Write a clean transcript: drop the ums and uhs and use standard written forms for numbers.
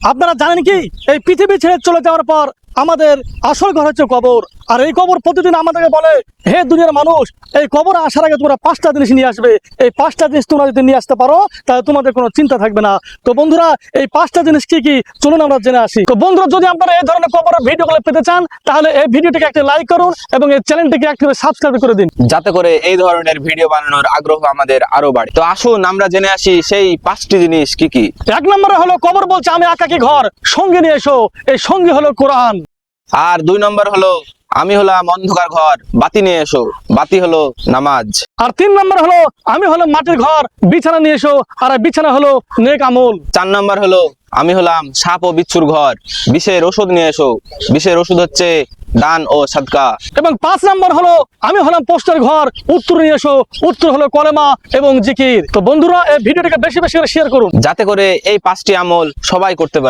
আপনারা জানেন কি, এই পৃথিবী ছেড়ে চলে যাওয়ার পর আমাদের আসল ঘর হচ্ছে কবর। আর এই কবর প্রতিদিন আমাদেরকে বলে, হে দুনিয়ার মানুষ, এই কবর আসার আগে তোমরা 5টা জিনিস নিয়ে আসবে। এই 5টা জিনিস তোমরা যদি নিয়ে আসতে পারো তাহলে তোমাদের কোনো চিন্তা থাকবে না। তো বন্ধুরা, এই 5টা জিনিস কি কি চলুন আমরা জেনে আসি। তো বন্ধুরা, যদি আপনারা এই ধরনের কবরের ভিডিওগুলো পেতে চান তাহলে এই ভিডিওটিকে একটা লাইক করুন এবং এই চ্যানেলটিকে একটা সাবস্ক্রাইব করে দিন, যাতে করে এই ধরনের ভিডিও বানানোর আগ্রহ আমাদের আরো বাড়ে। তো আসুন আমরা জেনে আসি সেই 5টি জিনিস কি কি। 1 নম্বরে হলো কবর বলছে আমি একাকী ঘর, সঙ্গে নিয়ে এসো। এই সঙ্গে হলো কোরআন। আর 2 নম্বর হলো আমি হলাম অন্ধকার ঘর, বাতি নিয়ে এসো। বাতি হলো নামাজ। আর 3 নম্বর হলো আমি হলো মাটির ঘর, বিছানা নিয়ে এসো। আর বিছানা হলো নেক আমল। 4 নম্বর হলো আমি হলাম সাপ ও বিচ্ছুর ঘর, বিষের ওষুধ নিয়ে এসো। বিষের ওষুধ হচ্ছে দান ও সাদকা। এবং 5 নম্বর হলো আমি হলাম পোস্টের ঘর, উত্তর নিয়ে এসো। উত্তর হলো কলেমা এবং জিকির। তো বন্ধুরা, এই ভিডিওটাকে বেশি বেশি করে শেয়ার করুন, যাতে করে এই 5টি আমল সবাই করতে পারে।